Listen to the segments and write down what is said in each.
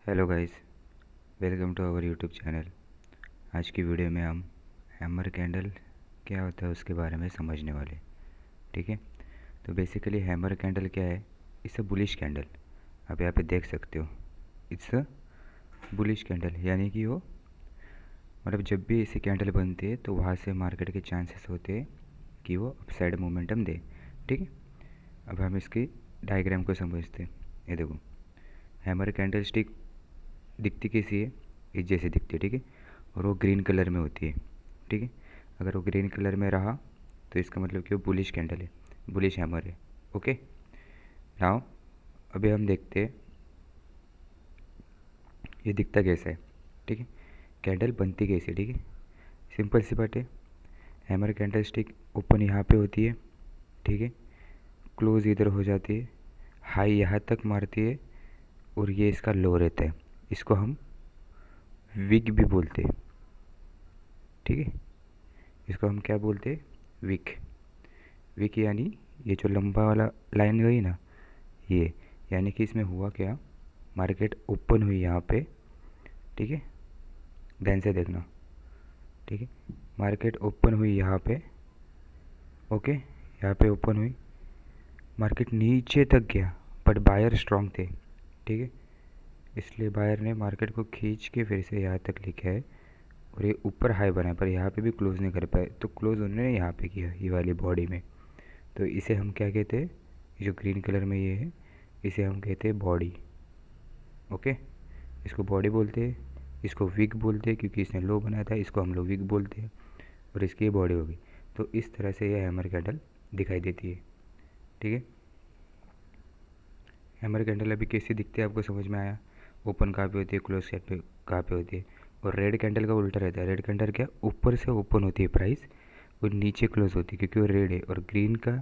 Hello guys, welcome to our YouTube channel. आज की video में हम हैमर कैंडल क्या होता है उसके बारे में समझने वाले। ठीक है, तो बेसिकली हैमर कैंडल क्या है? It's a bullish candle. आप यहाँ पे देख सकते हो, इट्स अ बुलिश कैंडल, यानी कि वो मतलब जब भी ऐसी कैंडल बनती है तो वहाँ से मार्केट के चांसेस होते हैं कि वो अपसाइड मोमेंटम दे। ठीक है, अब हम इसकी डायग्राम को समझते हैं। ये देखो, हैमर कैंडल स्टिक दिखती कैसी है? इस जैसे दिखती है। ठीक है, और वो ग्रीन कलर में होती है। ठीक है, अगर वो ग्रीन कलर में रहा तो इसका मतलब कि वो बुलिश कैंडल है, बुलिश हैमर है। ओके, नाउ अभी हम देखते हैं ये दिखता कैसा है। ठीक है, कैंडल बनती कैसे? ठीक है, सिंपल सी बात है। हैमर कैंडल स्टिक ओपन यहाँ पे होती है। ठीक है, क्लोज इधर हो जाती है, हाई यहाँ तक मारती है, और ये इसका लो रहता है। इसको हम विग भी बोलते हैं। ठीक है, इसको हम क्या बोलते हैं? विक। विक यानी ये जो लंबा वाला लाइन गई ना, ये यानी कि इसमें हुआ क्या, मार्केट ओपन हुई यहाँ पे। ठीक है, ध्यान से देखना। ठीक है, मार्केट ओपन हुई यहाँ पे। ओके, यहाँ पे ओपन हुई, मार्केट नीचे तक गया, बट बायर स्ट्रांग थे। ठीक है, इसलिए बायर ने मार्केट को खींच के फिर से यहाँ तक लेके आए, और ये ऊपर हाई बनाया, पर यहाँ पे भी क्लोज नहीं कर पाए, तो क्लोज उन्होंने यहाँ पे किया, ये वाली बॉडी में। तो इसे हम क्या कहते हैं? जो ग्रीन कलर में ये है, इसे हम कहते हैं बॉडी। ओके, इसको बॉडी बोलते हैं। इसको विग बोलते हैं क्योंकि इसने लो बनाया था, इसको हम लोग विग बोलते हैं, और इसकी ये बॉडी होगी। तो इस तरह से ये हैमर कैंडल दिखाई देती है। ठीक है, हैमर कैंडल अभी कैसी दिखती है आपको समझ में आया? ओपन कहाँ पे होती है, क्लोज कैप पे कहाँ पे होती है। और रेड कैंडल का उल्टा रहता है। रेड कैंडल क्या, ऊपर से ओपन होती है प्राइस, और नीचे क्लोज होती है, क्योंकि वो रेड है। और ग्रीन का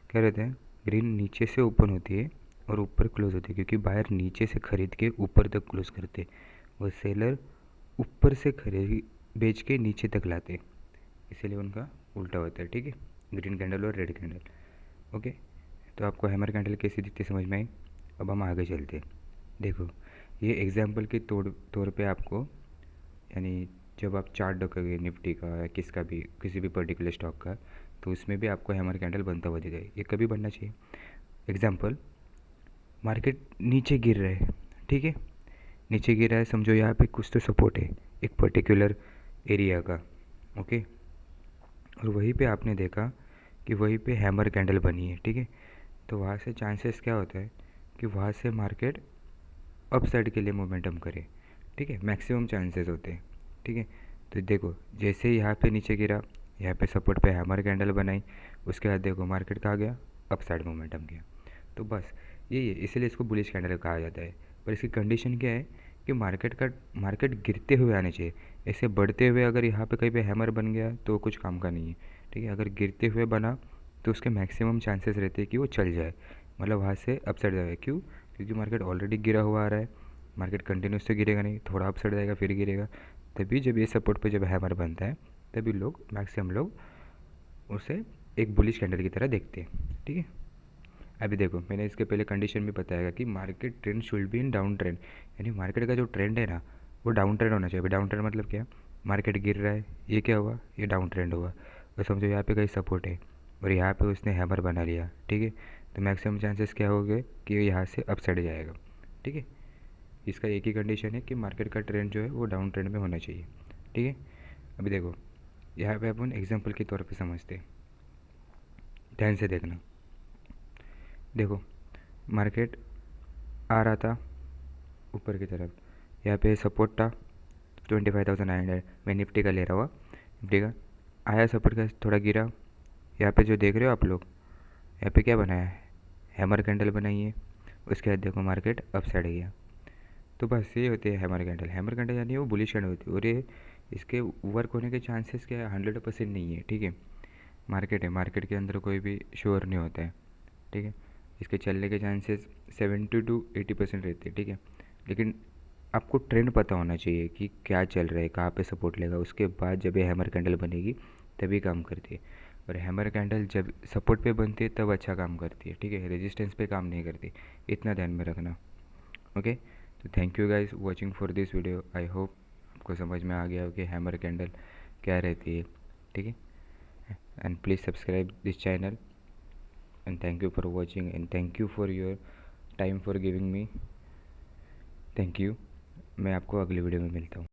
क्या रहता है? ग्रीन नीचे से ओपन होती है और ऊपर क्लोज होती है, क्योंकि बाहर नीचे से खरीद के ऊपर तक क्लोज करते, और सेलर ऊपर से खरीद बेच के नीचे तक लाते, इसीलिए उनका उल्टा होता है। ठीक है, ग्रीन कैंडल और रेड कैंडल। ओके, तो आपको हैमर कैंडल कैसी दिखती समझ में आई? अब हम आगे चलते हैं। देखो, ये एग्जाम्पल के तौर पे आपको, यानी जब आप चार्ट देखोगे निफ्टी का या किसका भी, किसी भी पर्टिकुलर स्टॉक का, तो उसमें भी आपको हैमर कैंडल बनता हुआ दिखेगा। ये कभी बनना चाहिए। एग्जाम्पल, मार्केट नीचे गिर रहा है। ठीक है, नीचे गिर रहा है, समझो यहाँ पे कुछ तो सपोर्ट है एक पर्टिकुलर एरिया का। ओके, और वहीं पे आपने देखा कि वहीं पे हैमर कैंडल बनी है। ठीक है, तो वहाँ से चांसेस क्या होता है कि वहाँ से मार्केट अप साइड के लिए मोमेंटम करे। ठीक है, मैक्सिमम चांसेस होते हैं। ठीक है, तो देखो जैसे ही यहाँ पे नीचे गिरा, यहाँ पे सपोर्ट पे हैमर कैंडल बनाई, उसके बाद देखो मार्केट कहाँ गया, अप साइड मोमेंटम गया। तो बस यही है, इसलिए इसको बुलिश कैंडल कहा जाता है। पर इसकी कंडीशन क्या है कि मार्केट गिरते हुए आने चाहिए। ऐसे बढ़ते हुए अगर यहाँ पे कहीं पे हैमर बन गया तो कुछ काम का नहीं है। ठीक है, अगर गिरते हुए बना तो उसके मैक्सिमम चांसेस रहते हैं कि वो चल जाए, मतलब वहाँ से अपसाइड जाए। क्यों? क्योंकि मार्केट ऑलरेडी गिरा हुआ आ रहा है, मार्केट कंटिन्यूस तो गिरेगा नहीं, थोड़ा अपसाइड जाएगा फिर गिरेगा। तभी जब ये सपोर्ट पे जब हैमर बनता है, तभी लोग, मैक्सिमम लोग उसे एक बुलिश कैंडल की तरह देखते हैं। ठीक है, अभी देखो मैंने इसके पहले कंडीशन भी बताया कि market trend should be in down trend, यानी मार्केट का जो ट्रेंड है ना, वो डाउन ट्रेंड होना चाहिए। डाउन ट्रेंड मतलब क्या? मार्केट गिर रहा है, ये क्या हुआ, ये डाउन ट्रेंड हुआ, और समझो यहाँ पे कहीं सपोर्ट है और यहाँ पे उसने हैमर बना लिया। ठीक है, तो मैक्सिमम चांसेस क्या हो गए कि ये यहाँ से अपसाइड जाएगा। ठीक है, इसका एक ही कंडीशन है कि मार्केट का ट्रेंड जो है वो डाउन ट्रेंड में होना चाहिए। ठीक है, अभी देखो यहाँ पे अपन एग्जाम्पल के तौर पे समझते हैं, ध्यान से देखना। देखो, मार्केट आ रहा था ऊपर की तरफ, यहाँ पे सपोर्ट था 25,900, मैं निफ्टी का ले रहा हुआ, निफ्टी का आया सपोर्ट का, थोड़ा गिरा। यहाँ पे जो देख रहे हो आप लोग, यहाँ पे क्या बनाया है, हैमर कैंडल बनाई है। उसके बाद देखो मार्केट अप साइड गया। तो बस ये होती है हैमर कैंडल। हैमर कैंडल यानी वो बुलिश कैंडल होती है, और ये इसके वर्क होने के चांसेस क्या है, 100% नहीं है। ठीक है, मार्केट है, मार्केट के अंदर कोई भी श्योर नहीं होता है। ठीक है, इसके चलने के चांसेस 70 to 80% रहते हैं। ठीक है, लेकिन आपको ट्रेंड पता होना चाहिए कि क्या चल रहा है, कहाँ पे सपोर्ट लेगा, उसके बाद जब ये हैमर कैंडल बनेगी तभी काम करती है। और हैमर कैंडल जब सपोर्ट पे बनती है तब अच्छा काम करती है। ठीक है, रेजिस्टेंस पे काम नहीं करती, इतना ध्यान में रखना। ओके, तो thank you guys watching for this video. I hope आपको समझ में आ गया हो कि हैमर कैंडल क्या रहती है, ठीक है। And please subscribe this channel and thank you for watching and thank you for your time for giving me. Thank you. मैं आपको अगली वीडियो में मिलता हूँ।